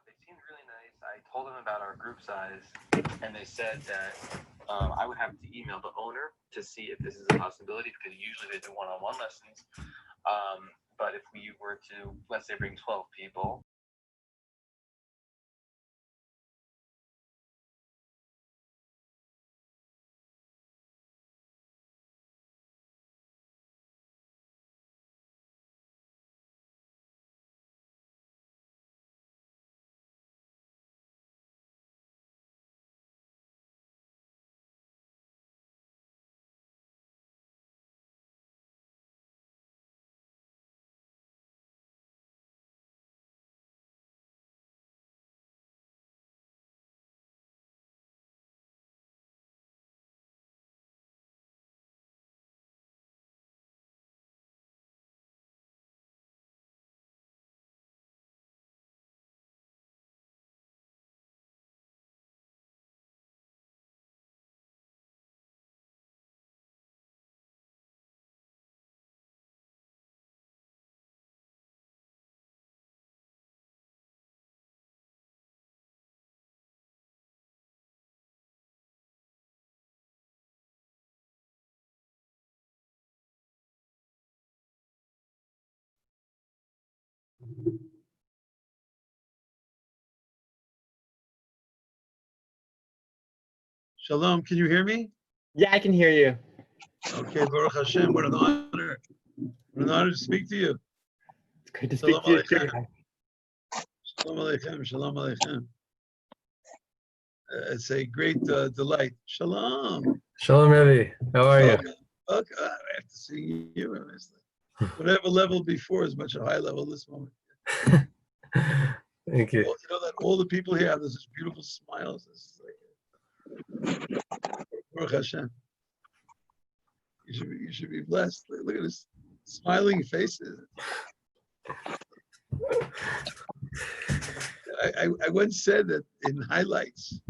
They seemed really nice. I told them about our group size, and they said that I would have to email the owner to see if this is a possibility because usually they do one-on-one lessons. But if we were to, let's say, bring 12 people, Shalom, can you hear me? Yeah, I can hear you. Okay, Baruch Hashem, what an honor. What an honor to speak to you. It's good to Shalom speak to you Aleichem. too. Shalom Aleichem, Shalom Aleichem. It's a great delight. Shalom. Shalom, Rebbe. How are you? Welcome. Welcome. I have to see you. Honestly. Whatever level before is much a high level this moment. Thank you. Well, you know that all the people here have this beautiful smiles. This is like Baruch Hashem. You should be blessed. Look at this smiling faces. I once said that in highlights,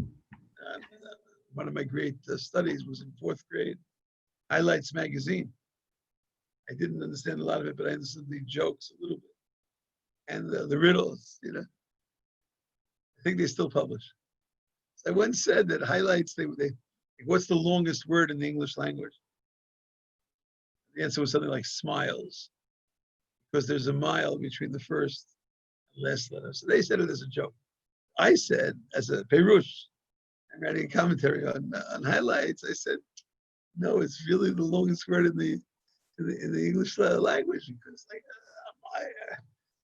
one of my great studies was in 4th grade, Highlights magazine. I didn't understand a lot of it, but I understood the jokes a little bit. And the riddles, you know. I think they still publish. So I once said that highlights, what's the longest word in the English language? The answer was something like smiles, because there's a mile between the first and last letter. So they said it as a joke. I said, as a perush, I'm writing a commentary on highlights. I said, no, it's really the longest word in the English language, because like,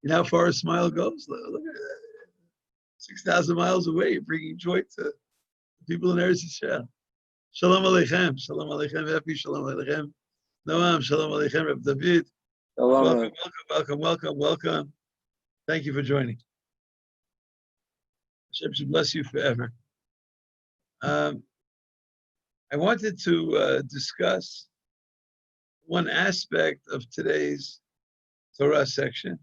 you know how far a smile goes? Look at that. 6,000 miles away, you're bringing joy to people in Eretz Yisrael. Shalom Aleichem, Shalom Aleichem, Epi, Shalom Aleichem. Noam, Shalom Aleichem, Reb David. Welcome. Thank you for joining. Hashem should bless you forever. I wanted to discuss one aspect of today's Torah section.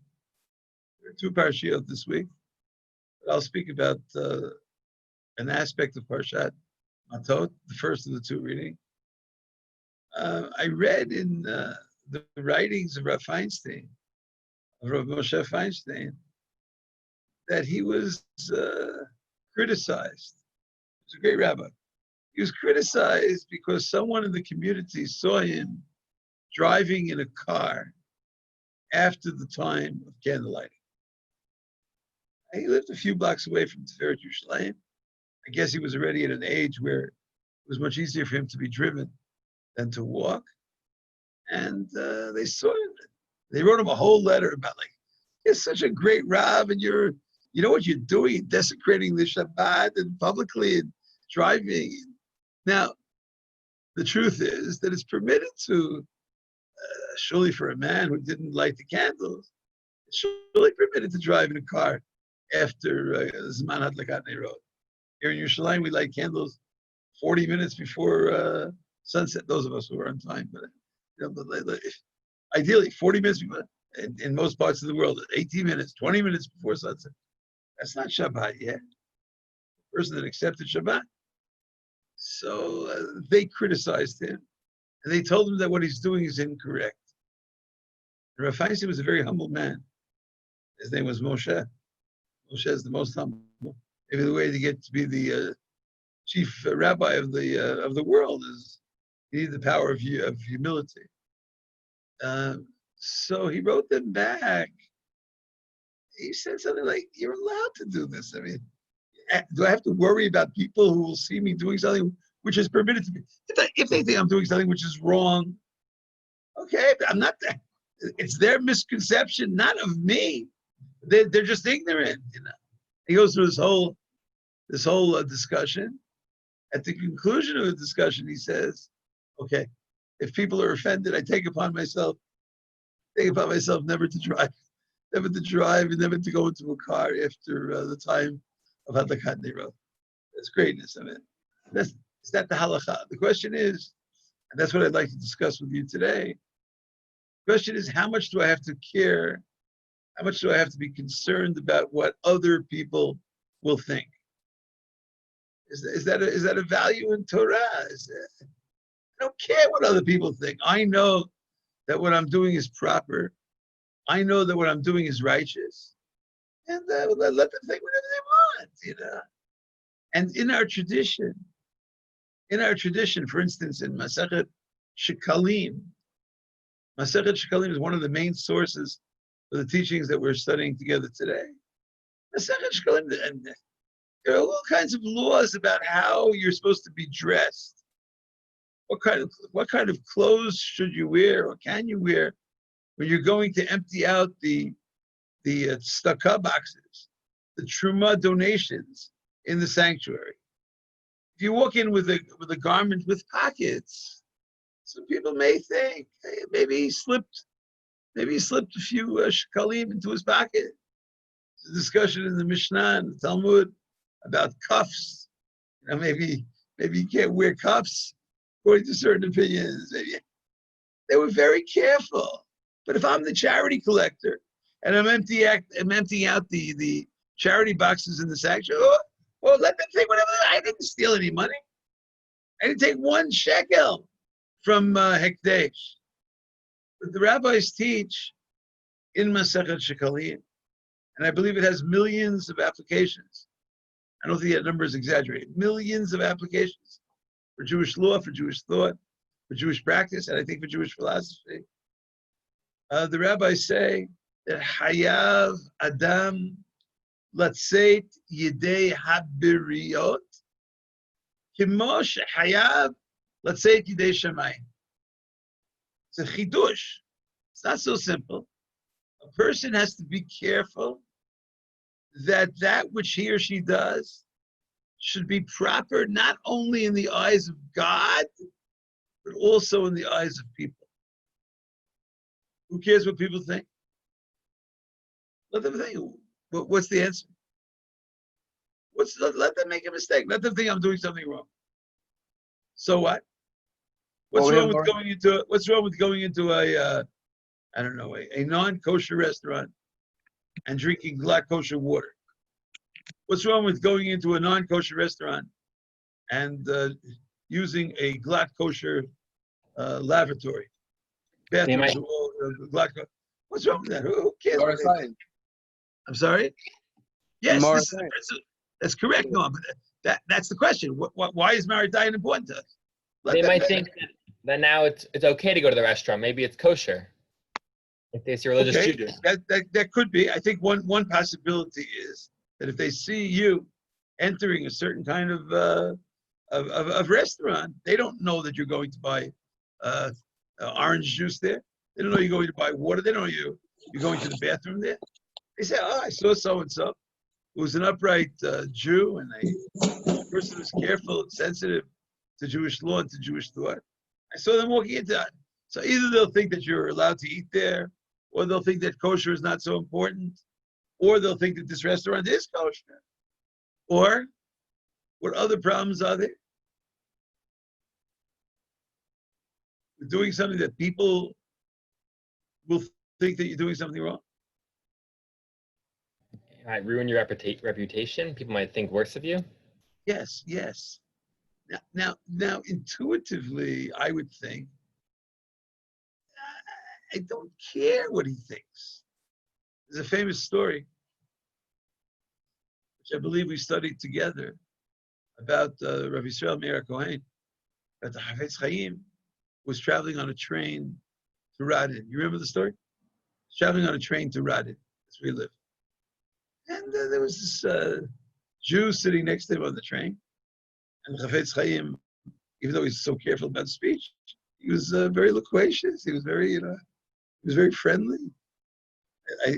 There are 2 parashiyot this week, but I'll speak about an aspect of Parshat Matot, the first of the 2 readings. I read in the writings of Rav Feinstein, of Rav Moshe Feinstein, that he was criticized. He was a great rabbi. He was criticized because someone in the community saw him driving in a car after the time of candlelighting. He lived a few blocks away from Yerushalayim. I guess he was already at an age where it was much easier for him to be driven than to walk. And they saw him. They wrote him a whole letter about, like, you're such a great Rav, and you know what you're doing, desecrating the Shabbat and publicly and driving. Now, the truth is that it's permitted to, surely for a man who didn't light the candles, it's surely permitted to drive in a car after Zman Hadlakat Neirot. Here in Yerushalayim, we light candles 40 minutes before sunset. Those of us who are on time, but ideally 40 minutes before. In most parts of the world, 18 minutes, 20 minutes before sunset. That's not Shabbat yet. The person that accepted Shabbat. So they criticized him, and they told him that what he's doing is incorrect. Rav Feinstein was a very humble man. His name was Moshe. Moshe is the most humble. Maybe the way to get to be the chief rabbi of the world is you need the power of humility. So he wrote them back. He said something like, "You're allowed to do this. I mean, do I have to worry about people who will see me doing something which is permitted to me? If they think I'm doing something which is wrong, okay, but I'm not. It's their misconception, not of me. They're just ignorant, you know." He goes through this whole discussion. At the conclusion of the discussion, he says, "Okay, if people are offended, I take upon myself never to drive, and never to go into a car after the time of Hadlakat Nero." That's greatness. I mean, is that the halacha? The question is, and that's what I'd like to discuss with you today. The question is, how much do I have to care? How much do I have to be concerned about what other people will think? Is that a value in Torah? I don't care what other people think. I know that what I'm doing is proper. I know that what I'm doing is righteous, and let them think whatever they want, you know. And in our tradition, for instance, in Masechet Shekalim is one of the main sources for the teachings that we're studying together today. Masechet Shekalim, and there are all kinds of laws about how you're supposed to be dressed. What kind of clothes should you wear, or can you wear when you're going to empty out the tzedakah boxes, the truma donations in the sanctuary? If you walk in with a garment with pockets, some people may think, hey, maybe he slipped a few shekalim into his pocket. There's a discussion in the Mishnah and the Talmud about cuffs. You know, maybe you can't wear cuffs according to certain opinions. Maybe they were very careful. But if I'm the charity collector and I'm emptying out the charity boxes in the sanctuary, well, let them think whatever. I didn't steal any money. I didn't take 1 shekel from Hekdesh. But the rabbis teach in Masechet Shekalim, and I believe it has millions of applications. I don't think that number is exaggerated. Millions of applications for Jewish law, for Jewish thought, for Jewish practice, and I think for Jewish philosophy. The rabbis say that Hayav Adam Latzeit Yidei Habiriot Kimosh Hayav Latzeit Yidei Shamayim. It's a chidush. It's not so simple. A person has to be careful that which he or she does should be proper not only in the eyes of God, but also in the eyes of people. Who cares what people think? Let them think. What's the answer? Let them make a mistake. Let them think I'm doing something wrong. So what? What's wrong with going into a non-kosher restaurant and drinking glatt kosher water? What's wrong with going into a non-kosher restaurant and using a glatt kosher lavatory? Bathrooms are all glatt kosher. What's wrong with that? Who cares? I'm sorry? Yes, that's correct. No, but that's the question. Why is Maritayin important to us? They might think that now it's okay to go to the restaurant. Maybe it's kosher. If it's your religious Judaism. That could be. I think one possibility is that if they see you entering a certain kind of restaurant, they don't know that you're going to buy orange juice there. They don't know you're going to buy water. They don't know you're going to the bathroom there. They say, "Oh, I saw so and so who was an upright Jew, and a person who's careful and sensitive to Jewish law and to Jewish thought. I saw them walking into that." So either they'll think that you're allowed to eat there, or they'll think that kosher is not so important, or they'll think that this restaurant is kosher. Or what other problems are there? You're doing something that people will think that you're doing something wrong. It might ruin your reputation. People might think worse of you. Yes. Now, intuitively, I would think, I don't care what he thinks. There's a famous story which I believe we studied together, about Rav Yisrael Meir Kohen, that the Hafetz Chaim was traveling on a train to Radin. You remember the story? He's traveling on a train to Radin. That's where he lived. And there was this Jew sitting next to him on the train. And the Hafetz Chaim, even though he's so careful about speech, he was very loquacious. He was very, he was very friendly.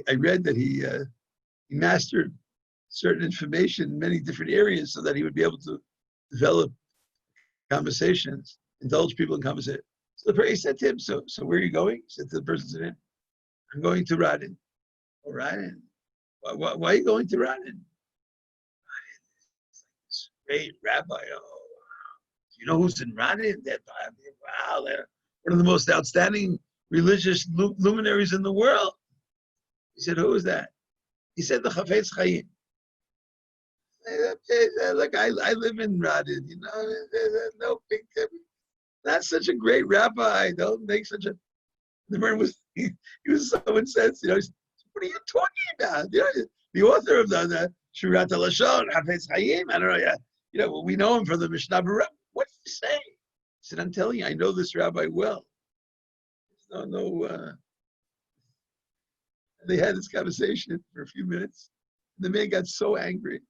I read that he mastered certain information in many different areas so that he would be able to develop conversations, indulge people in conversation. So he said to him, so where are you going? He said to the person sitting there, I'm going to Radin. Oh, Radin? Why are you going to Radin? This great rabbi. Oh, you know who's in Radin? Wow, they're one of the most outstanding religious luminaries in the world. He said, who is that? He said, the Chafetz Chaim. Look, I live in Radin, no big deal. Not such a great rabbi. Don't make such a. The man was he was so incensed. He said, what are you talking about? The author of the Shurat al-Lashon, Hafetz Chaim. I don't know. We know him from the Mishnah. What did you say? He said, I'm telling you, I know this rabbi well. They had this conversation for a few minutes. The man got so angry,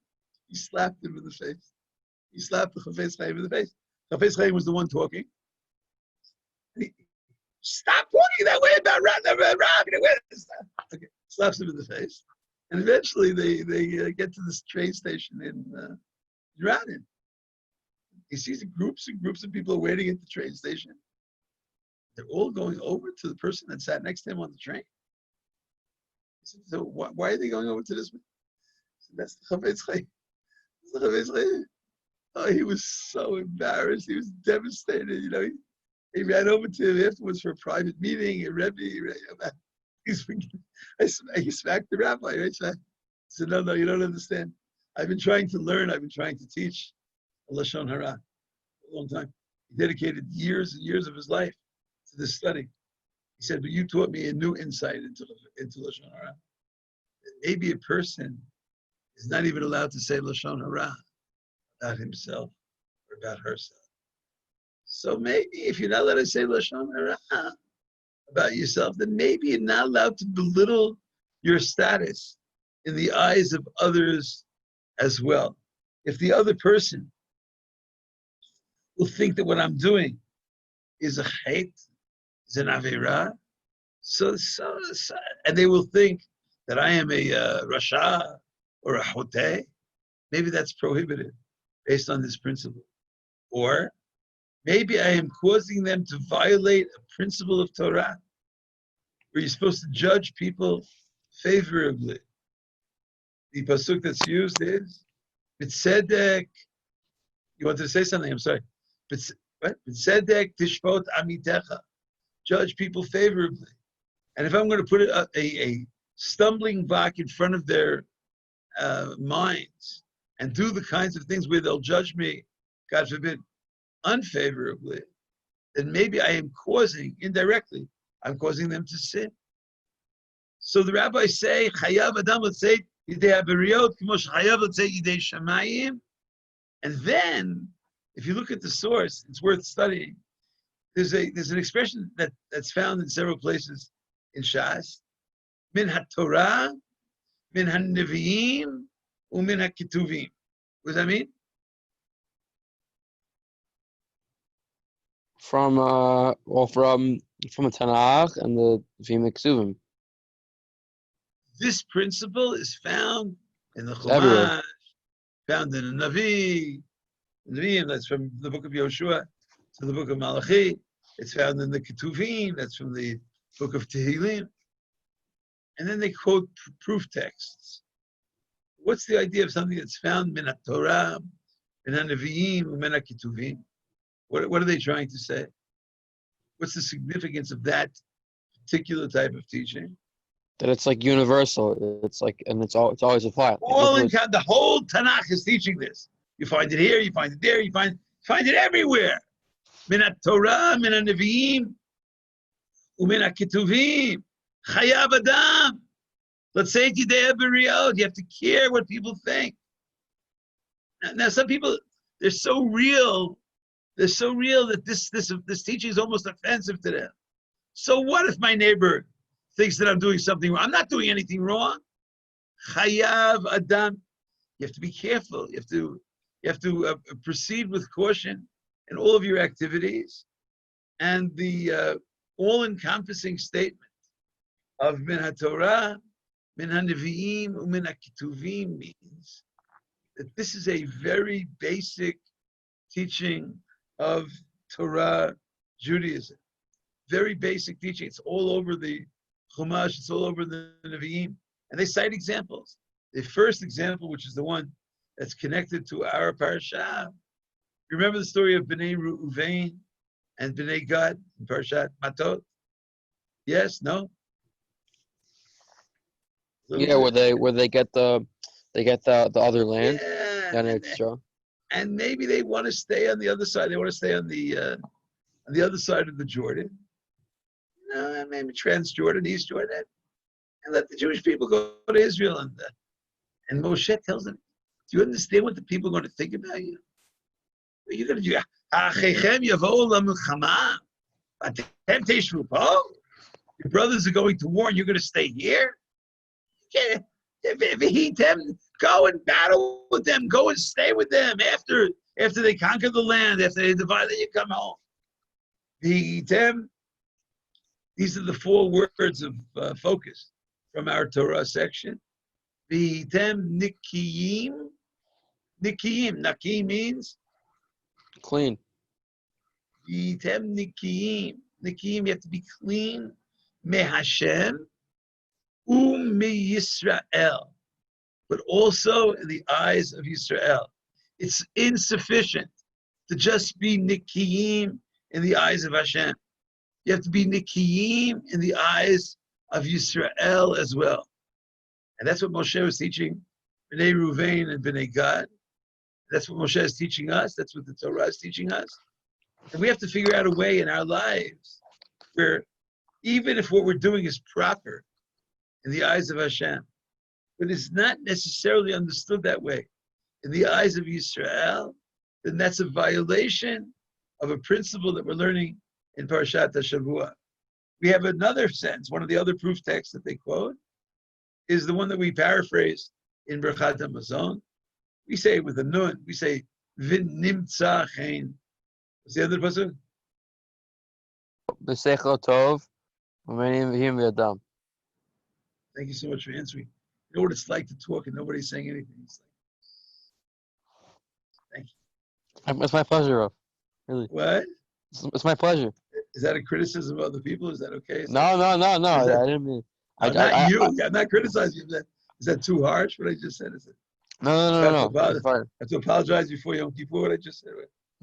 he slapped him in the face. He slapped the Chafetz Chaim in the face. Chafetz Chaim was the one talking. Stop talking that way about Rav. Okay, slaps him in the face. And eventually they get to this train station in Radin. He sees groups and groups of people waiting at the train station. They're all going over to the person that sat next to him on the train. He said, so why are they going over to this one? Said, that's the Chafetz Chaim. That's the Chafetz Chaim. Oh, he was so embarrassed. He was devastated. He ran over to him afterwards for a private meeting. He smacked the rabbi. Right? So I said, no, you don't understand. I've been trying to learn. I've been trying to teach Lashon Hara for a long time. He dedicated years and years of his life to this study. He said, but you taught me a new insight into Lashon Hara. Maybe a person is not even allowed to say Lashon Hara about himself or about herself. So maybe if you're not allowed to say Lashon Hara about yourself, then maybe you're not allowed to belittle your status in the eyes of others as well. If the other person will think that what I'm doing is a hate, is an avera, so and they will think that I am a rasha or a hoteh, maybe that's prohibited based on this principle. Or maybe I am causing them to violate a principle of Torah, where you're supposed to judge people favorably. The pasuk that's used is, B'tzedek. You wanted to say something? I'm sorry. B'tzedek tishpot amitecha. Judge people favorably. And if I'm going to put a stumbling block in front of their minds and do the kinds of things where they'll judge me, God forbid, unfavorably, then maybe I am indirectly, I'm causing them to sin. So the rabbis say, Chayav Adam l'tzeit yidei haberiyot, k'mo shechayav l'tzeit yidei shamayim. And then, if you look at the source, it's worth studying. There's an expression that's found in several places in Shas. Min ha-Torah, min ha-Nevi'im, u'min ha-Ketuvim. What does that mean? From the Tanakh and the Vim Ksuvim. This principle is found in the Everywhere. Chumash, found in the Navi, that's from the book of Yoshua to the book of Malachi. It's found in the Ketuvim, that's from the book of Tehillim. And then they quote proof texts. What's the idea of something that's found min ha-Torah, min ha-Nevi'im, min ha-Ketuvim? What are they trying to say? What's the significance of that particular type of teaching? That it's like universal. It's like, and it's always applied. The whole Tanakh is teaching this. You find it here, you find it there, you find it everywhere. Min ha-Torah, min ha-Nevi'im, u'min ha-Ketuvim. Chayav Adam. Let's say yidei haberiyot. You have to care what people think. Now some people, they're so real that this teaching is almost offensive to them. So what if my neighbor thinks that I'm doing something wrong? I'm not doing anything wrong. Chayav Adam. You have to be careful. You have to proceed with caution in all of your activities. And the all-encompassing statement of Min HaTorah, Min HaNevi'im, U'Min HaKetuvim means that this is a very basic teaching of Torah Judaism. Very basic teaching. It's all over the Chumash, it's all over the Nevi'im. And they cite examples. The first example, which is the one that's connected to our parasha, remember the story of Bnei Reuven and Bnei Gad in Parashat Matot? Yes? No? Yeah, where they get the other land. Yeah, And it's strong. and maybe they want to stay on the other side. They want to stay on the other side of the Jordan. No, maybe Transjordan, East Jordan, and let the Jewish people go to Israel. And Moshe tells them, "Do you understand what the people are going to think about you? What are you going to do? Your brothers are going to war, and you're going to stay here? Go and battle with them. Go and stay with them after they conquer the land, after they divide, then you come home." These are the 4 words of focus from our Torah section. V'hitem nikiyim. Nikiyim. Naki means Clean. V'hitem nikiyim. Nikiyim, you have to be clean. Me Hashem. Me Yisrael. But also in the eyes of Yisrael. It's insufficient to just be nikiyim in the eyes of Hashem. You have to be nikiyim in the eyes of Yisrael as well. And that's what Moshe was teaching Bnei Reuven and Bnei Gad. That's what Moshe is teaching us. That's what the Torah is teaching us. And we have to figure out a way in our lives where even if what we're doing is proper in the eyes of Hashem, but it's not necessarily understood that way in the eyes of Yisrael, then that's a violation of a principle that we're learning in Parashat HaShavua. We have another sense, one of the other proof texts that they quote, is the one that we paraphrase in Berchat HaMazon. We say it with a nun, we say, Vin nimtza chen. What's the other pasuk? B'seichel tov, u'menim v'him v'yadam. Thank you so much for answering. You know what it's like to talk and nobody's saying anything. It's like, thank you. It's my pleasure, Rav. Really. What? It's my pleasure. Is that a criticism of other people? Is that okay? No. Is that, I didn't mean. no, not you. I'm not criticizing you. Is that too harsh? What I just said? Is it? No. It's fine. I have to apologize before Yom Kippur. What I just said.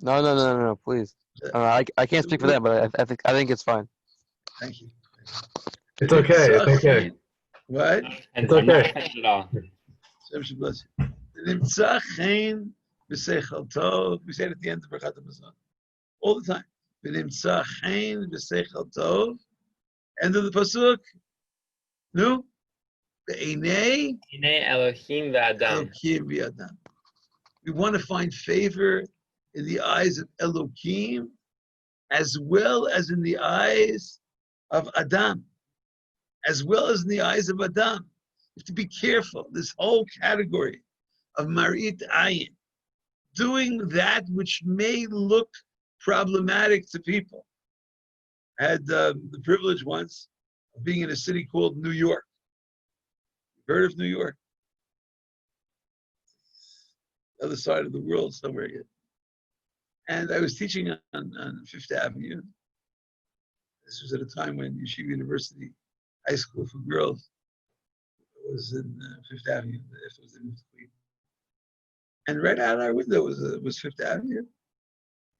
No. Please. I can't speak for that, but I think it's fine. Thank you. It's okay. It's okay. What? And It's okay. At all. Hashem should bless you. Nimtza chen b'seichel tov. We say it at the end of Berchat HaMazon all the time. Nimtza chen b'seichel tov. End of the pasuk. No. Be'enei Hinei Elohim v'Adam. Elokim v'Adam. We want to find favor in the eyes of Elokim as well as in the eyes of Adam. As well as in the eyes of Adam. You have to be careful. This whole category of Marit Ayin, doing that which may look problematic to people. I had the privilege once of being in a city called New York. You've heard of New York? The other side of the world somewhere here. And I was teaching on Fifth Avenue. This was at a time when Yeshiva University High School for Girls was in Fifth Avenue. It was in Queens. And right out our window was Fifth Avenue.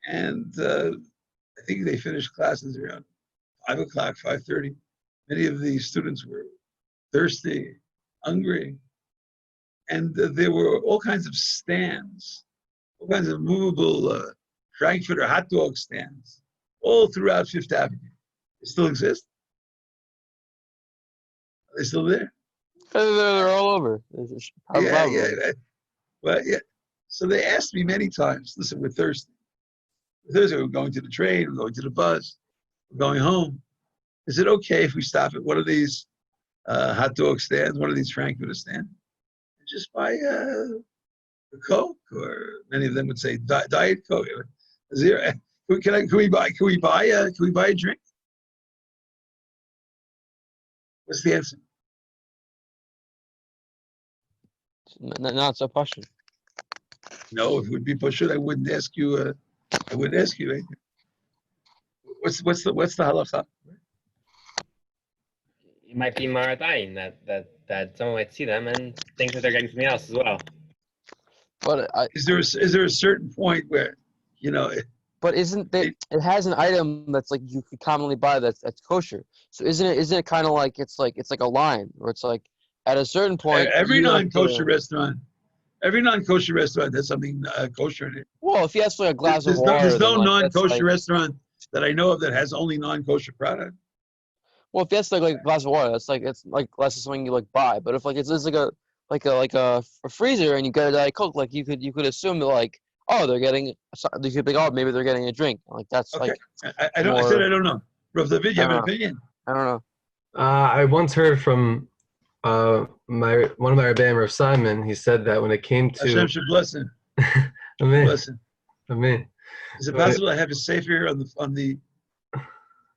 And I think they finished classes around 5 o'clock, 5:30. Many of the students were thirsty, hungry. And there were all kinds of stands, all kinds of movable Frankfurter hot dog stands, all throughout Fifth Avenue. They still exist? Are they still there? They're all over. Yeah. Well, yeah. So they asked me many times, listen, we're thirsty. We're thirsty. We're going to the train, we're going to the bus, we're going home. Is it okay if we stop at one of these hot dog stands, one of these Frankfurter stands, and just buy a Coke, or many of them would say Diet Coke. Can we buy a drink? What's the answer? Not so question. No, if it would be Pashut, I wouldn't ask you. I wouldn't ask you. What's the halacha? It might be Maratayin that someone might see them and think that they're getting something else as well. But Is there a certain point where, you know? But isn't it has an item that's like you could commonly buy that's kosher? So isn't it kind of like it's like a line where it's like at a certain point Every you have non-kosher to- restaurant, every non-kosher restaurant has something kosher in it. Well, if you ask for a glass of water, There's no then, like, that's non-kosher like, restaurant that I know of that has only non-kosher product. well, if that's like a glass of water, that's like it's like glass of something you like buy. But if like it's like a freezer and you get a Diet Coke, like you could assume that like, oh, they're getting, you could think, oh, maybe they're getting a drink. Like that's Okay. like I don't. I said I don't know. Rav David, you have an I don't know. opinion? I don't know. I once heard from one of my Rebbeim, Rav Simon. He said that when it came to Hashem should bless him. Amen, Bless him. Amen. Is it possible I have a sefer on the?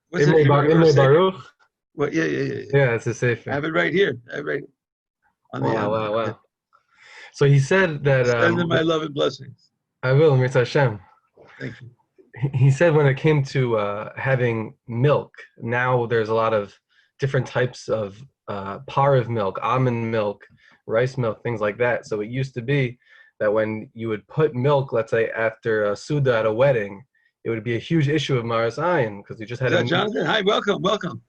What's Imre it? Baruch. Well, yeah. Yeah, it's a safer. I have it right here. I have it right on the. Wow. So he said that Send him my love and blessings. I will, Mitzvah Hashem. Thank you. He said when it came to having milk, now there's a lot of different types of parve milk, almond milk, rice milk, things like that. So it used to be that when you would put milk, let's say after a Suda at a wedding, it would be a huge issue of Maras Ayin because you just had Is that Jonathan? Hi, welcome.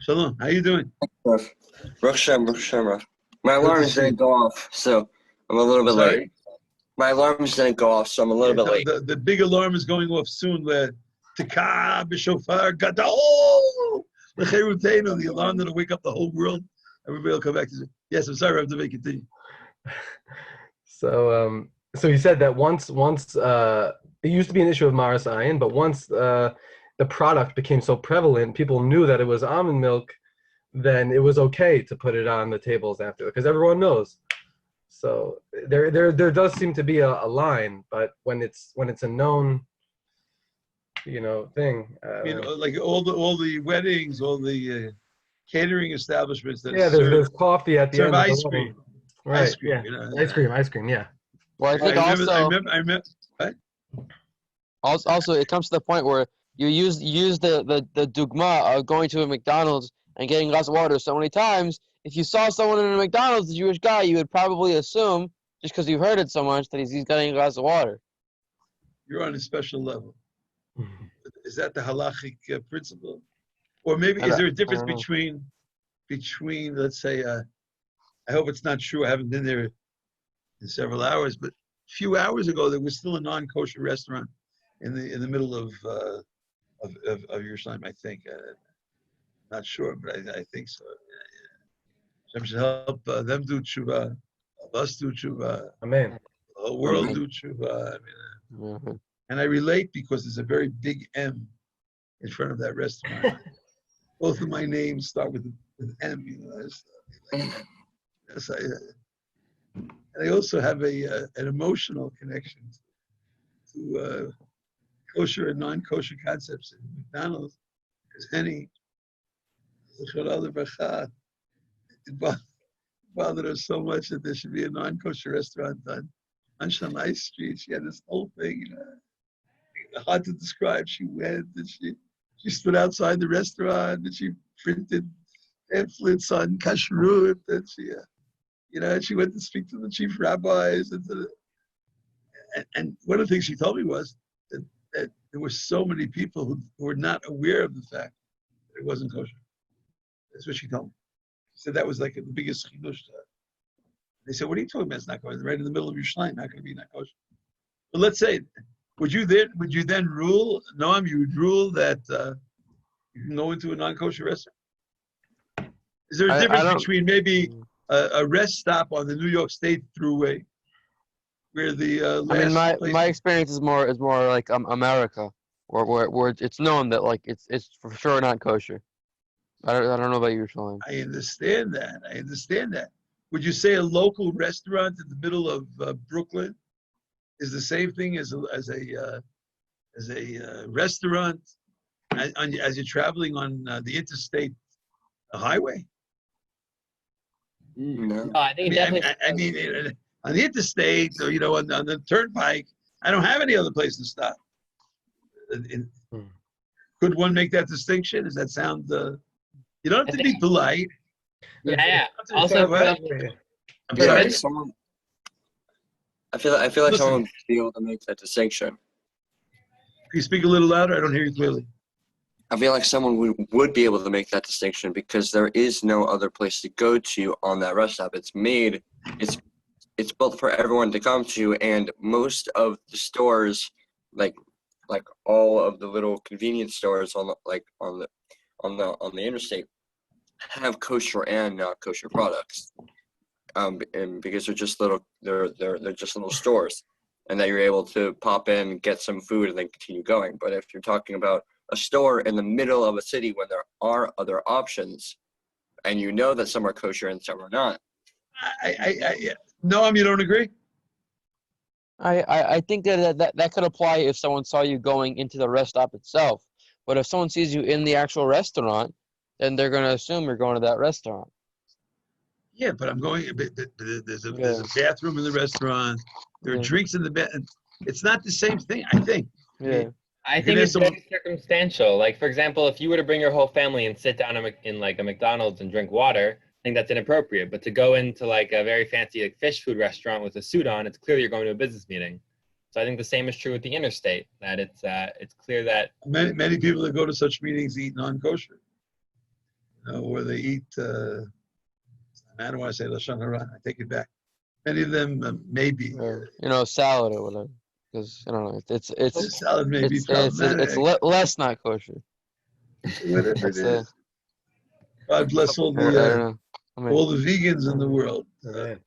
Shalom. How you doing? Rosh Hashanah. My alarms didn't go off, so I'm a little bit Sorry? late. My alarms didn't go off, so I'm a little bit late. The big alarm is going off soon. Where Tekah b'shofar gadol lecherutenu. The alarm that'll wake up the whole world. Everybody will come back to. Yes, I'm sorry. I have to make it continue. So he said that once it used to be an issue of Maras Ayin, but once the product became so prevalent, people knew that it was almond milk, then it was okay to put it on the tables after, because everyone knows. So there does seem to be a line, but when it's a known, thing. Like all the weddings, all the catering establishments that there's coffee at the serve end. ice of the wedding. cream. Right. Ice cream. Ice cream. Yeah. Well, I think I remember. also it comes to the point where you use the dugma of going to a McDonald's and getting a glass of water so many times. If you saw someone in a McDonald's, a Jewish guy, you would probably assume, just because you've heard it so much, that he's getting a glass of water. You're on a special level. Is that the halachic principle, or maybe is there a difference between let's say, I hope it's not true. I haven't been there in several hours, but a few hours ago there was still a non-kosher restaurant in the middle of Yerushalayim. I think. Not sure, but I think so. Hashem should help them do tshuva, us do tshuva, Amen. the whole world do tshuva. And I relate because there's a very big M in front of that restaurant. Both of my names start with M. Yes, and I also have an emotional connection to kosher and non-kosher concepts in McDonald's. Because Henny, it bothered her so much that there should be a non-kosher restaurant on Shamai Street. She had this whole thing, hard to describe. She went and she stood outside the restaurant and she printed pamphlets on kashrut, and she went to speak to the chief rabbis, and one of the things she told me was that there were so many people who were not aware of the fact that it wasn't kosher. That's what she told me. She said that was like the biggest chidush. They said, "What are you talking about? It's not kosher. Right in the middle of Yerushalayim, not going to be not kosher." But let's say, would you then rule, Noam? You would rule that you can go into a non-kosher restaurant? Is there a difference between maybe a rest stop on the New York State Thruway, where the I mean, last place. my experience is more like America, where it's known that like it's for sure not kosher. I don't know about Yerushalayim. I understand that. I understand that. Would you say a local restaurant in the middle of Brooklyn is the same thing as a restaurant as you're traveling on the interstate highway? No. No, I think I mean, on the interstate, or, on the turnpike, I don't have any other place to stop. Could one make that distinction? Does that sound? You don't have to be polite. Yeah. Also, What? I'm Yeah, sorry. someone. I feel like Listen. someone would be able to make that distinction. Can you speak a little louder? I don't hear you clearly. I feel like someone would be able to make that distinction because there is no other place to go to on that rest stop. It's built for everyone to come to, and most of the stores, like all of the little convenience stores on the interstate, have kosher and not kosher products. And because they're just little stores, and that you're able to pop in, get some food, and then continue going. But if you're talking about a store in the middle of a city when there are other options, and you know that some are kosher and some are not. Noam, you don't agree? I think that could apply if someone saw you going into the rest stop itself. But if someone sees you in the actual restaurant, then they're going to assume you're going to that restaurant. Yeah, but I'm going. There's a bathroom in the restaurant. There are drinks in the bed. It's not the same thing, I think. Yeah. I think it's very circumstantial. Like, for example, if you were to bring your whole family and sit down in like a McDonald's and drink water, I think that's inappropriate. But to go into like a very fancy like fish food restaurant with a suit on, it's clear you're going to a business meeting. So I think the same is true with the interstate. That it's clear that many people that go to such meetings eat non-kosher, or they eat. I don't want to say lashon hara. I take it back. Many of them maybe. Salad or whatever. Because I don't know, it's salad may be it's less not kosher. Whatever it is. God bless all the vegans in the world.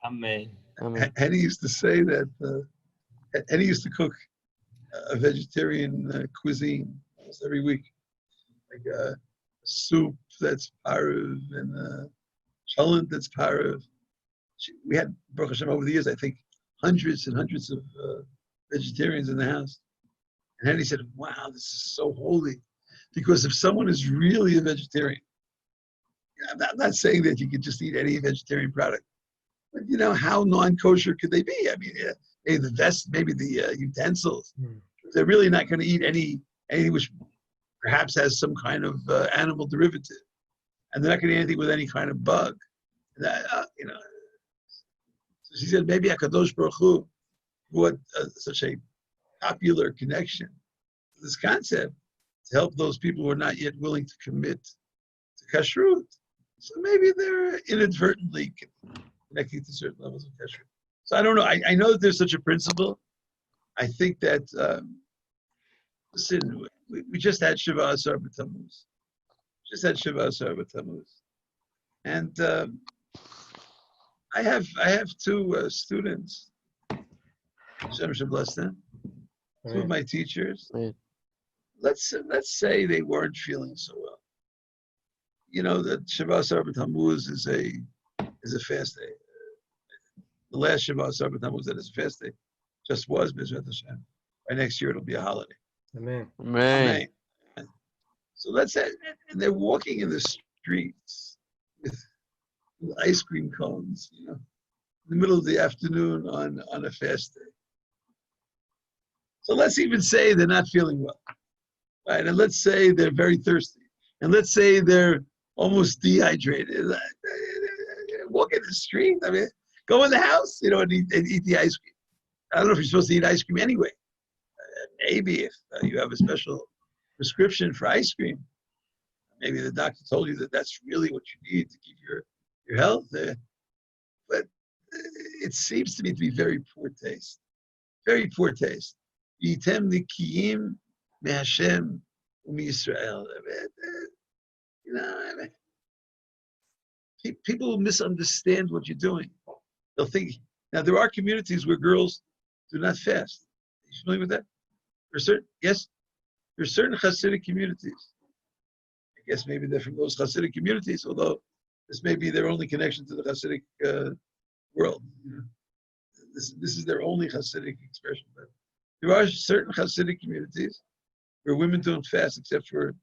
Amen. Henny used to say that. Henny used to cook a vegetarian cuisine almost every week, like a soup that's parav and cholent that's parav. We had, Baruch Hashem, over the years, I think hundreds and hundreds of vegetarians in the house. And Henny said, wow, this is so holy. Because if someone is really a vegetarian, I'm not saying that you can just eat any vegetarian product, but how non-kosher could they be? I mean, maybe the utensils. They're really not going to eat anything which perhaps has some kind of animal derivative. And they're not going to eat anything with any kind of bug. So she said, maybe HaKadosh Baruch Hu brought such a popular connection to this concept to help those people who are not yet willing to commit to kashrut. So maybe they're inadvertently connecting to certain levels of kashrut. So I don't know. I know that there's such a principle. I think that, listen, we just had Shiva Asar B'Tammuz. And I have two students. Hashem should bless them. Two of my teachers. Let's say they weren't feeling so well. That Shiva Asar B'Tammuz is a fast day. The last Shiva Asar B'Tammuz that is a fast day just was B'ezrat Hashem. By next year it'll be a holiday. Amen. So let's say, and they're walking in the streets with ice cream cones, in the middle of the afternoon on a fast day. So let's even say they're not feeling well, right? And let's say they're very thirsty, and let's say they're almost dehydrated. Walk in the street. I mean, go in the house, and eat the ice cream. I don't know if you're supposed to eat ice cream anyway. Maybe if you have a special prescription for ice cream, maybe the doctor told you that that's really what you need to keep your health. But it seems to me to be very poor taste. Very poor taste. Yitem nikiyim meHashem u'miYisrael. People misunderstand what you're doing. They'll think. Now there are communities where girls do not fast. Are you familiar with that? Yes, there's certain Hasidic communities. I guess maybe they're from those Hasidic communities, although this may be their only connection to the Hasidic world. You know? This is their only Hasidic expression. But there are certain Hasidic communities where women don't fast except for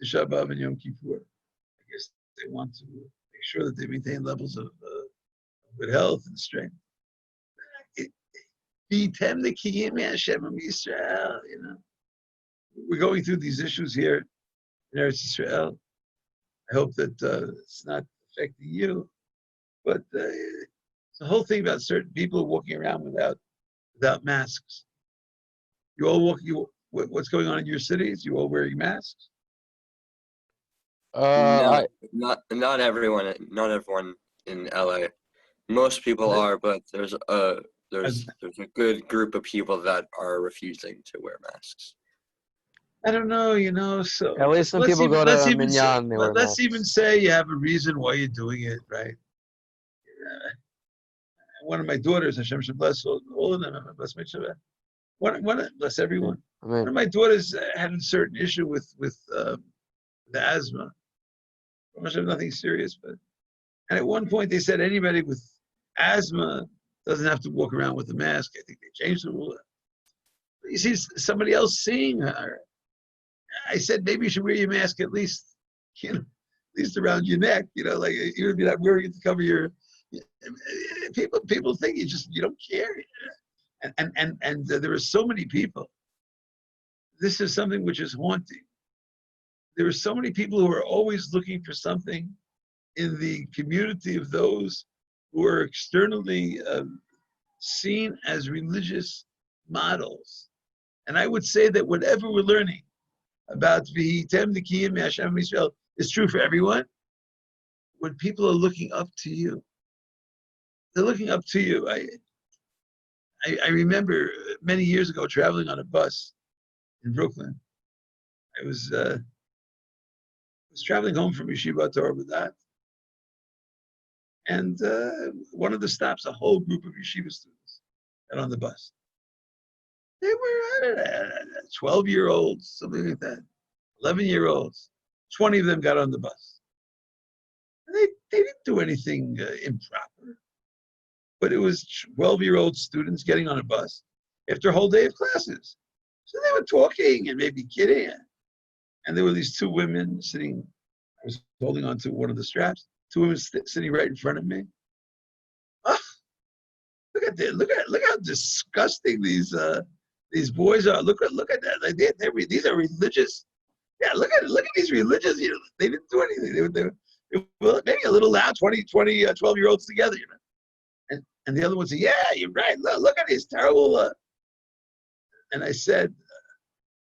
Tisha B'Av and Yom Kippur. I guess they want to make sure that they maintain levels of good health and strength. V'yitem nekiyim me'Hashem Yisrael. You know, we're going through these issues here in Eretz Yisrael. I hope that it's not affecting you, but the whole thing about certain people walking around without masks. You all walk. What's going on in your cities? You all wearing masks? No, not everyone. Not everyone in LA. Most people are, but there's a good group of people that are refusing to wear masks. I don't know, you know. So At least when people go to Minyan, they wear let's masks. even say you have a reason why you're doing it, right? One of my daughters, Hashem should bless all of them. Bless Mitzvah. Bless everyone. Amen. One of my daughters had a certain issue with the asthma. Nothing serious, and at one point they said anybody with asthma doesn't have to walk around with a mask. I think they changed the rule. But you see somebody else seeing her. I said maybe you should wear your mask at least, at least around your neck. Like you're not wearing it to cover your. People think you don't care, and there are so many people. This is something which is haunting. There are so many people who are always looking for something in the community of those who are externally seen as religious models. And I would say that whatever we're learning about V'yitem Nekiyim Hashem Yisrael is true for everyone. When people are looking up to you, they're looking up to you. I remember many years ago traveling on a bus in Brooklyn. I was traveling home from Yeshiva Torah with that. And one of the stops, a whole group of yeshiva students got on the bus. They were, I don't know, 12-year-olds, something like that, 11-year-olds. 20 of them got on the bus. And they didn't do anything improper, but it was 12-year-old students getting on a bus after a whole day of classes. So they were talking and maybe kidding. And there were these two women sitting, I was holding on to one of the straps, two women sitting right in front of me. Oh, look at that! Look how disgusting these boys are. Look at that! Like these are religious. Yeah, look at these religious. They didn't do anything. They were maybe a little loud. 12-year-olds together. And the other one said, "Yeah, you're right. Look at these terrible." And I said,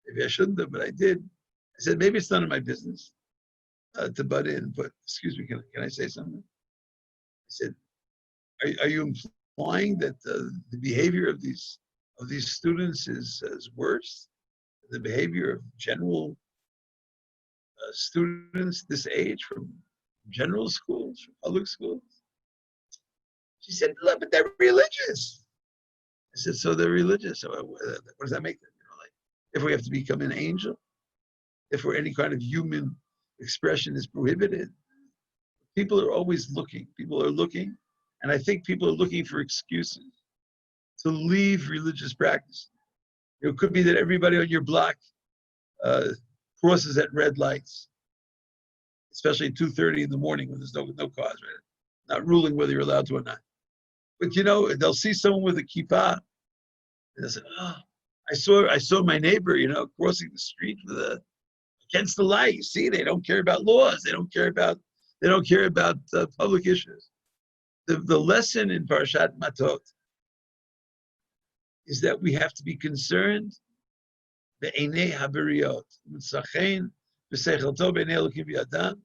maybe I shouldn't have, but I did. I said, maybe it's none of my business to butt in, but excuse me, can I say something? I said, are you implying that the behavior of these students is worse than the behavior of general students this age from general schools, from public schools? She said, look, but they're religious. I said, so they're religious. So what does that make them? Like, if we have to become an angel, if we're any kind of human expression is prohibited, people are always looking. People are looking, and I think people are looking for excuses to leave religious practice. It could be that everybody on your block crosses at red lights, especially at 2:30 in the morning when there's no cause, right? Not ruling whether you're allowed to or not. But they'll see someone with a kippah, and they'll say, "Oh, I saw my neighbor, crossing the street against the light. You see, they don't care about laws. They don't care about public issues." The lesson in Parashat Matot is that we have to be concerned. Be'enei haberiyot, mitzachein v'seichel tov be'enei Elokim v'yadam,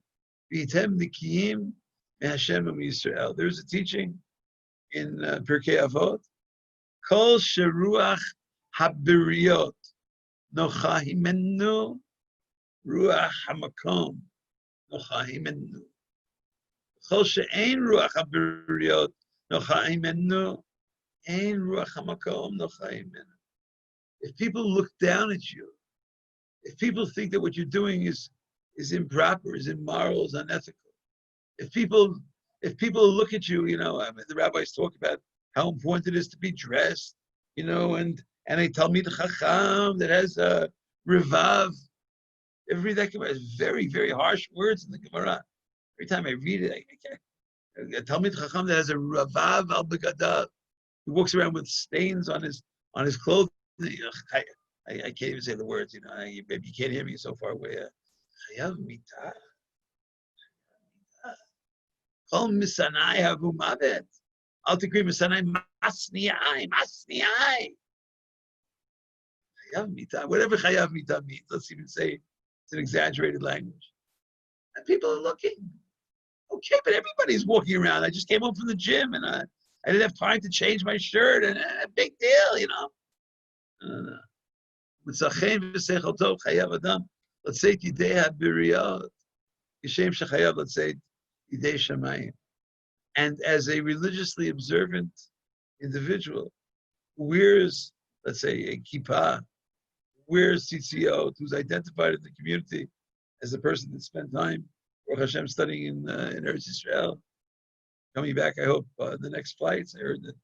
v'yitem nikiyim me'Hashem u'Yisrael. There's a teaching in Pirkei Avot, Kol sheruach haberiyot nochahimenu ruach hamakom nochahimenu. Kol she'ein ruach haberiyot nochahimenu Ein ruach hamakom nochaim mena. If people look down at you, if people think that what you're doing is improper, is immoral, is unethical, if people look at you, I mean, the rabbis talk about how important it is to be dressed, and they tell me the chacham that has a revav. Every that Gemara has very, very harsh words in the Gemara. Every time I read it, I tell me the chacham that has a revav al begadav. He walks around with stains on his clothes. I can't even say the words. Maybe you can't hear me so far away. Chayav mitah. Kol misanai havu mavet. Al tikri misanai masniai. Chayav mitah. Whatever chayav mitah means. Let's even say it's an exaggerated language. And people are looking. Okay, but everybody's walking around. I just came home from the gym and I didn't have time to change my shirt, and a big deal, Let's say and as a religiously observant individual who wears, let's say, a kippah, wears tzitzit, who's identified in the community as a person that spent time, Baruch Hashem, studying in Eretz Yisrael, coming back, I hope, the next flights. I heard that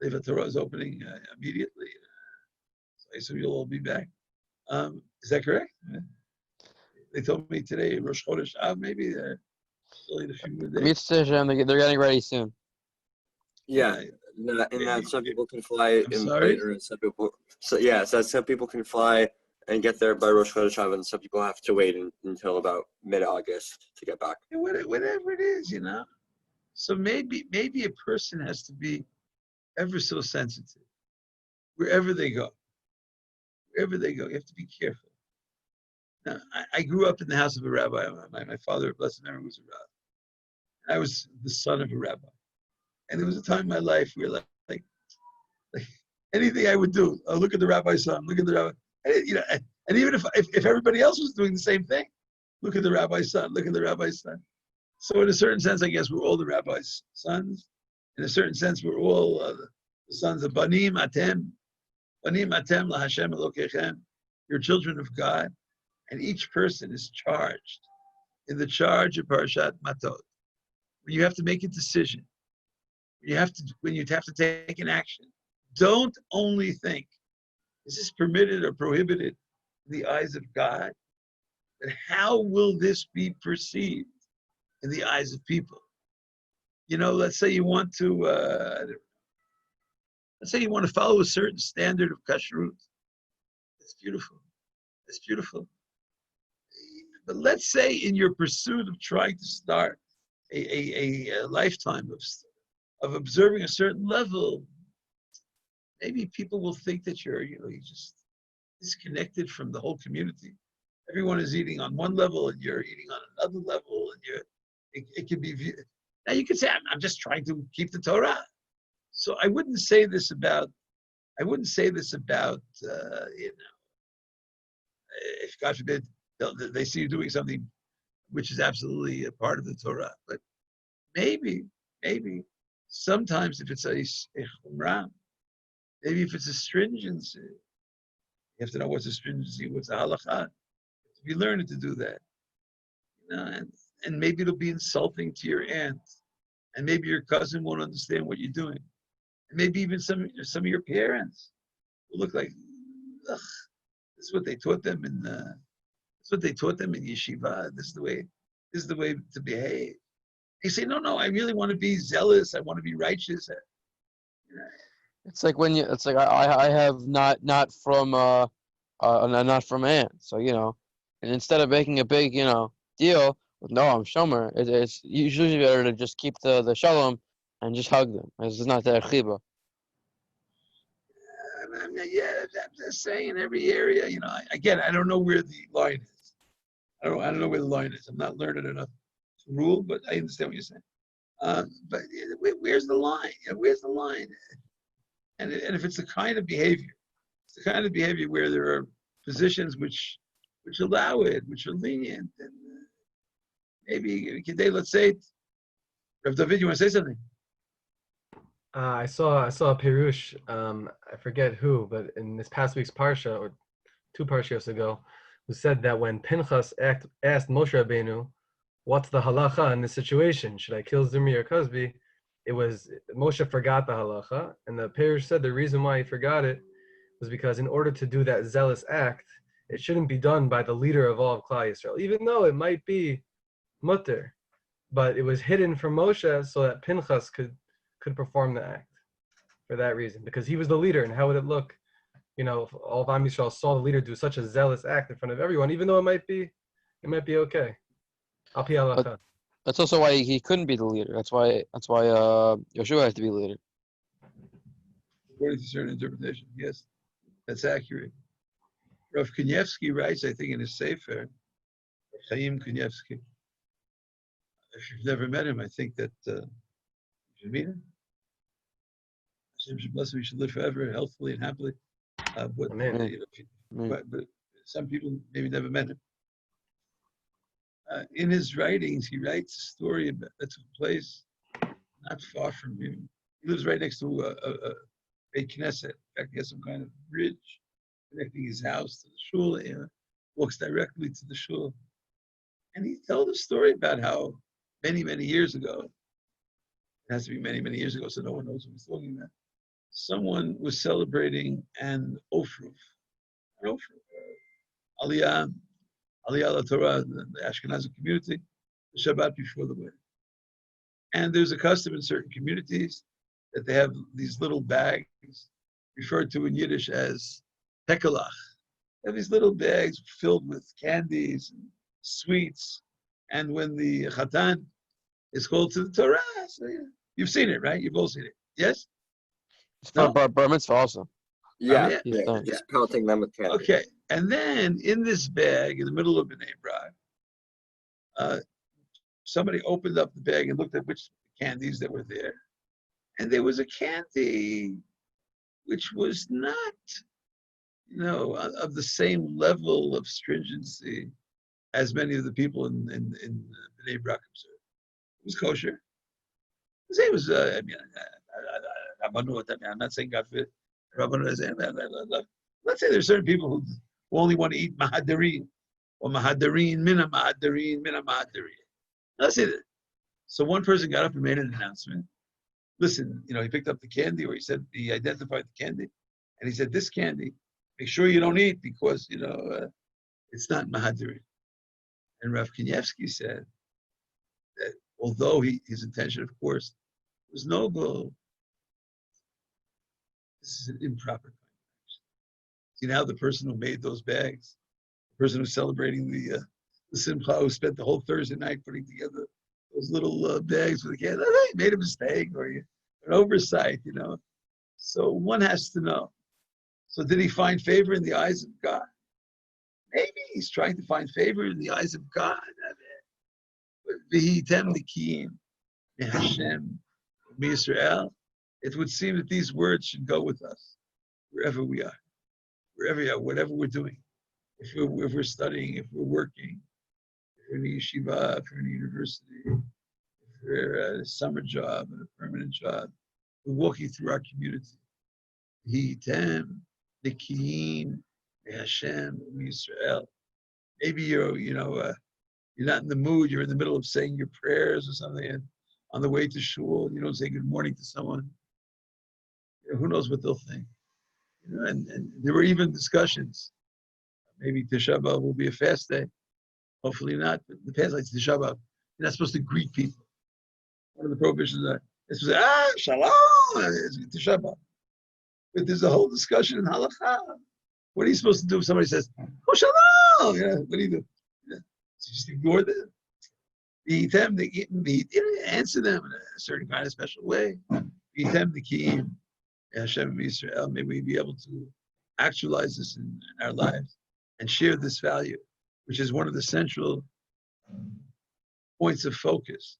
Leva Torah is opening immediately. So I assume you'll all be back. Is that correct? They told me today, Rosh Chodesh Av, maybe only in a few more days. They're getting ready soon. Yeah, and that some people can fly in later, and some people. So some people can fly and get there by Rosh Chodesh Av, and some people have to wait until about mid-August to get back. Whatever it is, So maybe a person has to be ever so sensitive wherever they go. Wherever they go, you have to be careful. Now, I grew up in the house of a rabbi. My father, blessed memory, was a rabbi. I was the son of a rabbi. And there was a time in my life where like anything I would do, oh, look at the rabbi's son, look at the rabbi. And even if everybody else was doing the same thing, look at the rabbi's son, look at the rabbi's son. So in a certain sense, I guess we're all the rabbi's sons. In a certain sense, we're all the sons of Banim Atem LaHashem Elokechem. You're children of God, and each person is charged in the charge of Parashat Matot. When you have to make a decision, when you have to take an action, don't only think, is this permitted or prohibited in the eyes of God? But how will this be perceived in the eyes of people? Let's say you want to, follow a certain standard of kashrut. It's beautiful. It's beautiful. But let's say in your pursuit of trying to start a lifetime of observing a certain level, maybe people will think that you're just disconnected from the whole community. Everyone is eating on one level and you're eating on another level, and it can be viewed. Now you could say, I'm just trying to keep the Torah. So I wouldn't say this about, if God forbid, they see you doing something which is absolutely a part of the Torah. But maybe, sometimes if it's a chumrah, maybe if it's a stringency, you have to know what's a stringency, what's a halakha. If you learn to do that, and maybe it'll be insulting to your aunt, and maybe your cousin won't understand what you're doing, and maybe even some of your parents will look like, ugh, this is what they taught them in yeshiva. This is the way to behave. You say, no, I really want to be zealous. I want to be righteous. It's like I have not from aunt. So and instead of making a big deal with no, I'm shomer. It's usually better to just keep the shalom and just hug them. It's not that chiba. I'm just saying in every area. Again, I don't know where the line is. I don't know where the line is. I'm not learned enough to rule, but I understand what you're saying. But where's the line? Where's the line? And if it's the kind of behavior, where there are positions which allow it, which are lenient, and maybe today, let's say, Rav David, you want to say something? I saw a Pirush, I forget who, but in this past week's Parsha, or two Parshas ago, who said that when Pinchas asked Moshe Rabbeinu, what's the halacha in this situation? Should I kill Zimri or Cosby? It was, Moshe forgot the halacha, and the Pirush said the reason why he forgot it was because in order to do that zealous act, it shouldn't be done by the leader of all of Klal Yisrael, even though it might be mutter, but it was hidden from Moshe so that Pinchas could perform the act for that reason, because he was the leader. And how would it look, if all of Am Yisrael saw the leader do such a zealous act in front of everyone, even though it might be okay. Al pi halacha. That's also why he couldn't be the leader. That's why Yeshua has to be the leader. According to certain interpretation, yes, that's accurate. Rav Kanievsky writes, I think, in his Sefer, Chaim Kanievsky. If you've never met him, I think that you should meet him. Hashem should bless him. He should live forever, healthily and happily. But, but some people maybe never met him. In his writings, he writes a story about that took place not far from him. He lives right next to a Knesset. In fact, he has some kind of bridge connecting his house to the shul. Walks directly to the shul. And he told a story about how many, many years ago, it has to be many, many years ago, so no one knows what he's talking about, someone was celebrating an Ofruf, Aliyah Torah, the Ashkenazi community, the Shabbat before the wedding. And there's a custom in certain communities that they have these little bags referred to in Yiddish as pekelach. They have these little bags filled with candies and sweets. And when the Chatan is called to the Torah, so you've seen it, right? You've all seen it. Yes? It's for bar mitzvah also. Yeah, Yeah. just pelting them with candy. Okay, and then in this bag, in the middle of B'nai Brak, somebody opened up the bag and looked at which candies that were there. And there was a candy which was not, of the same level of stringency as many of the people in B'nai Brak observed. It was kosher. His name was, I'm not saying God forbid. Let's say there's certain people who only want to eat mahadarin, or mahadarin, mina mahadarin. Let's say that. So one person got up and made an announcement. Listen, he picked up the candy, or he identified the candy, and he said, this candy, make sure you don't eat because, it's not mahadarin. And Rav Kanievsky said that although his intention, of course, was noble, this is an improper kind of action. See, now the person who made those bags, the person who's celebrating the simcha, who spent the whole Thursday night putting together those little bags for the candy, they made a mistake or an oversight, So one has to know. So did he find favor in the eyes of God? Maybe he's trying to find favor in the eyes of God. But v'hitem nikim Hashem Israel. It would seem that these words should go with us wherever we are, whatever we're doing. If we're studying, if we're working, if we're in a yeshiva, if we're in a university, if we're at a summer job, and a permanent job, we're walking through our community. V'hitem nikim Hashem Israel. Maybe you're not in the mood. You're in the middle of saying your prayers or something, and on the way to shul, you don't say good morning to someone. Who knows what they'll think? And there were even discussions. Maybe Tisha B'Av will be a fast day. Hopefully not. But it depends. Like Tisha B'Av, you're not supposed to greet people. One of the prohibitions are it's supposed to say, shalom, it's Tisha B'Av. But there's a whole discussion in halakha. What are you supposed to do if somebody says, oh, shalom? What do you do? So just ignore them. Answer them in a certain kind of special way. Hashem Israel. May we be able to actualize this in our lives and share this value, which is one of the central points of focus.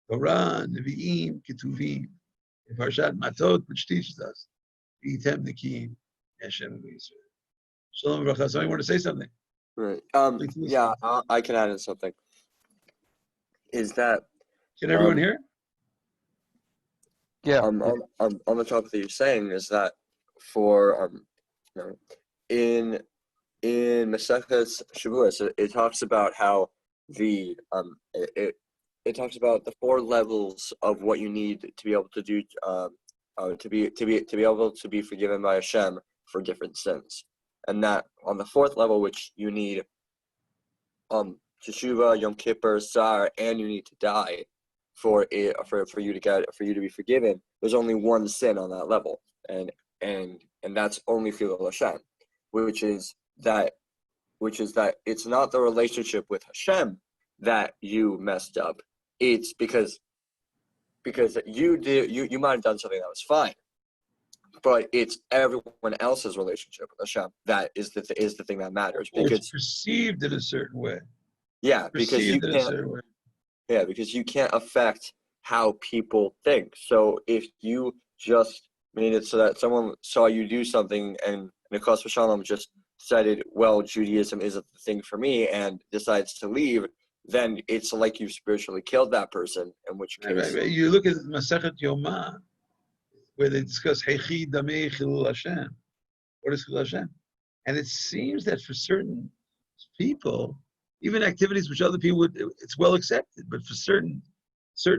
Torah, Nevi'im, Ketuvim, in Parshat Matot, which teaches us, Hashem Israel. Shalom Bracha. Somebody want to say something? Right. I can add in something. Is that can everyone hear? Yeah. on the topic that you're saying is that for in Maseches Shavuos, it talks about how it talks about the 4 levels of what you need to be able to do to be able to be forgiven by Hashem for different sins, and that on the 4th level, which you need Teshuvah, Yom Kippur, Sar, and you need to die for you to be forgiven. There's only one sin on that level, and that's only Chilul Hashem, which is that it's not the relationship with Hashem that you messed up. It's because you might have done something that was fine, but it's everyone else's relationship with Hashem that is the thing that matters. Or Because it's perceived in a certain way. yeah, because you Perceived in a can't. certain way. Yeah, because you can't affect how people think. So if you just made it so that someone saw you do something and Nikas V'Shalom just decided, well, Judaism isn't the thing for me, and decides to leave, then it's like you've spiritually killed that person, in which case... Right. You look at Masechet Yomah, where they discuss Heichi Damei Chilul Hashem. What is Chilul Hashem? And it seems that for certain people, even activities which other people would, it's well accepted, but for certain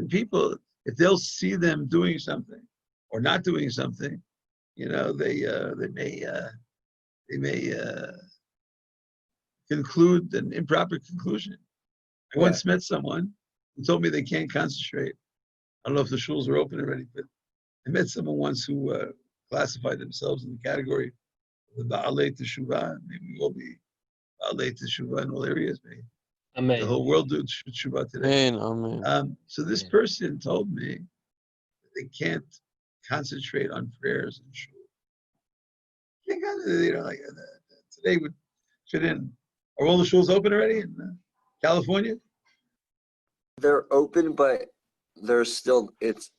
people, if they'll see them doing something or not doing something, they may conclude an improper conclusion. I once met someone who told me they can't concentrate. I don't know if the shuls are open already, but I met someone once who classified themselves in the category of the Ba'alei Teshuvah. Maybe we will be Ba'alei Teshuvah in all areas. Maybe Amen. the whole world doing Teshuvah today. Amen. So this person told me that they can't concentrate on prayers and shul. Today would fit in. Are all the shuls open already in California? They're open, but they're still, it's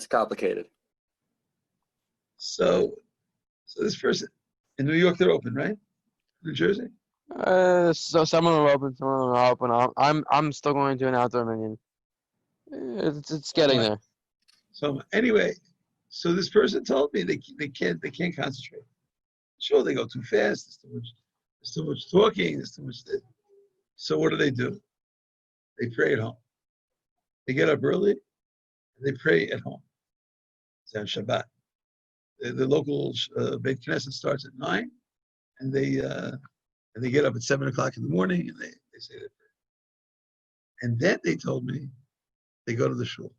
complicated. So this person, in New York, they're open, right? New Jersey? So some of them are open, some of them are open. I'm still going to an outdoor minion. It's getting there. So anyway, so this person told me they can't concentrate. Sure, they go too fast. There's too much talking. There's too much. So what do? They pray at home. They get up early. And they pray at home. It's on Shabbat. The local Beit Knesset starts at 9, and they get up at 7 o'clock in the morning, and they say their prayer. And then they told me they go to the shul.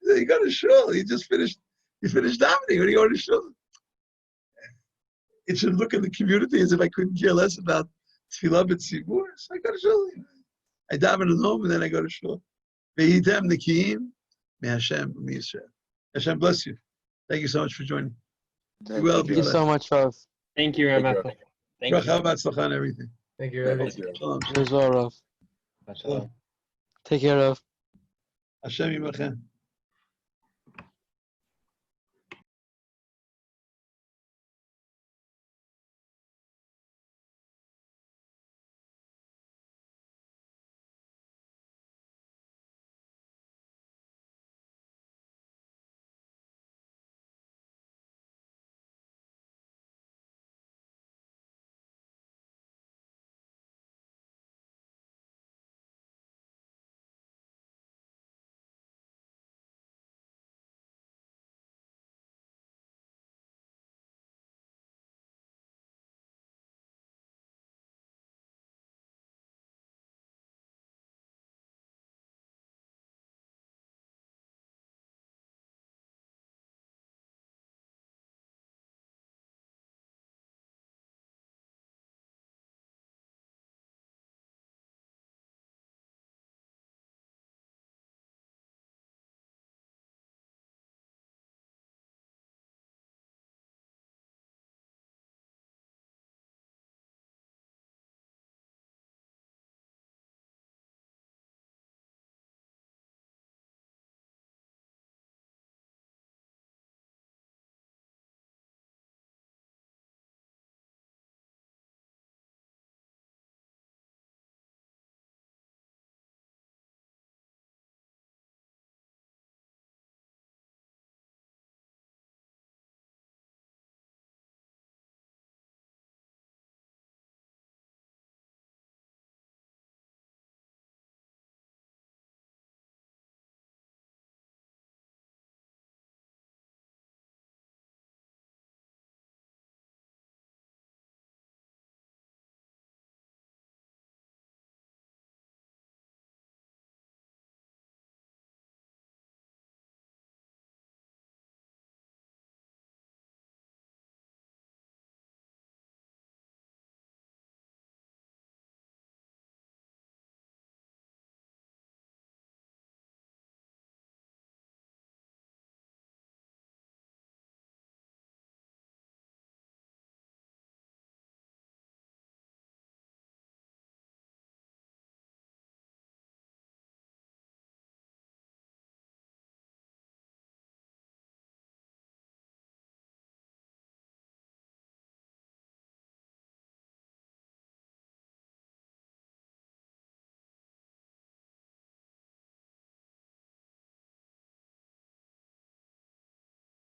You go to shul. You finished davening. What do you go to shul? It should look in the community as if I couldn't care less about tefillah and tzibur. So I go to shul. I daven at home and then I go to shul. Ve'idem nekiim me'Hashem u'miYisrael. Hashem bless you. Thank you so much for joining. Be well. Thank you so much, Rav. Thank you, Rav Machlis. Thank you. Bracha v'atzlacha and everything. Thank you, Rabbi. Shalom. You as well, Rav. Shalom. Take care, Rav. Hashem yimachem.